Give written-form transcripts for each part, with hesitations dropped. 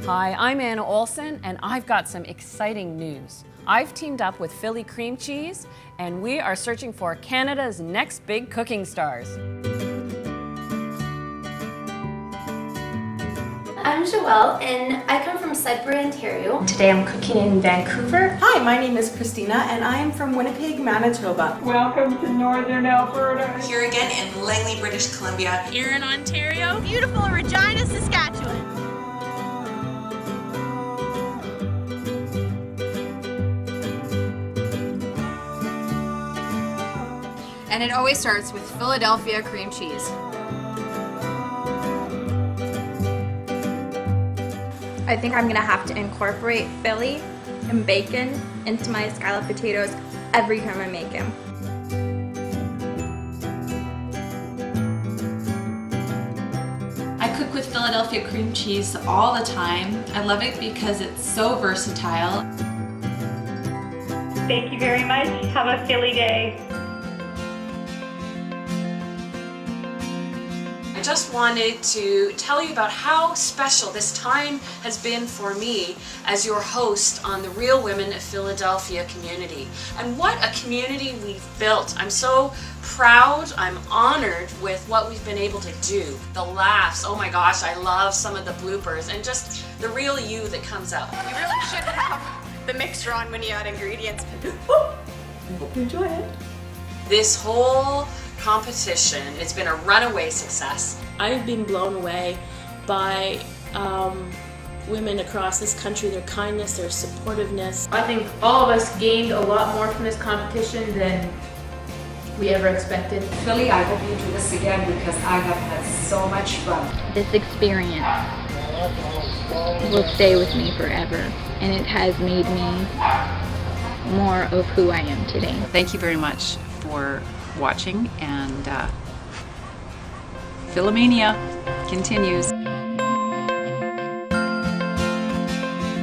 Hi, I'm Anna Olson, and I've got some exciting news. I've teamed up with Philly Cream Cheese, and we are searching for Canada's next big cooking stars. I'm Joelle, and I come from Sudbury, Ontario. Today I'm cooking in Vancouver. Hi, my name is Christina, and I am from Winnipeg, Manitoba. Welcome to Northern Alberta. Here again in Langley, British Columbia. Here in Ontario. Beautiful Regina, Saskatchewan. And it always starts with Philadelphia cream cheese. I think I'm gonna have to incorporate Philly and bacon into my scalloped potatoes every time I make them. I cook with Philadelphia cream cheese all the time. I love it because it's so versatile. Thank you very much. Have a Philly day. I just wanted to tell you about how special this time has been for me as your host on the Real Women of Philadelphia community. And what a community we've built. I'm so proud, I'm honored with what we've been able to do. The laughs, oh my gosh, I love some of the bloopers and just the real you that comes out. You really should have the mixer on when you add ingredients. I hope you enjoy it. This whole competition, it's been a runaway success. I've been blown away by women across this country, their kindness, their supportiveness. I think all of us gained a lot more from this competition than we ever expected. Philly, I hope you do this again because I have had so much fun. This experience will stay with me forever, and it has made me more of who I am today. Thank you very much for watching, and Philomania continues.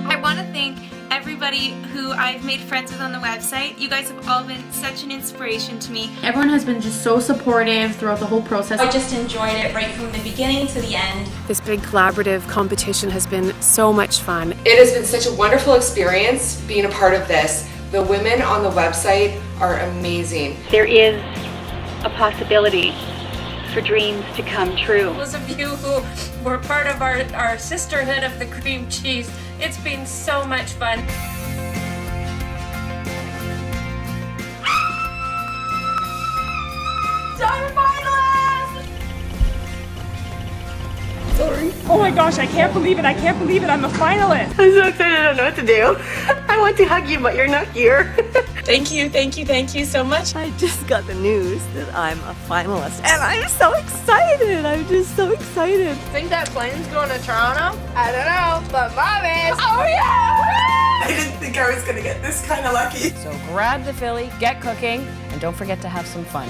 I want to thank everybody who I've made friends with on the website. You guys have all been such an inspiration to me. Everyone has been just so supportive throughout the whole process. I just enjoyed it right from the beginning to the end. This big collaborative competition has been so much fun. It has been such a wonderful experience being a part of this. The women on the website are amazing. There is a possibility for dreams to come true. Those of you who were part of our sisterhood of the cream cheese, it's been so much fun. Sorry. Oh my gosh, I can't believe it. I'm a finalist. I'm so excited, I don't know what to do. I want to hug you, but you're not here. Thank you so much. I just got the news that I'm a finalist, and I'm so excited. I'm just so excited. Think that plane's going to Toronto? I don't know, but Mom is. Oh yeah! I didn't think I was gonna get this kind of lucky. So grab the Philly, get cooking, and don't forget to have some fun.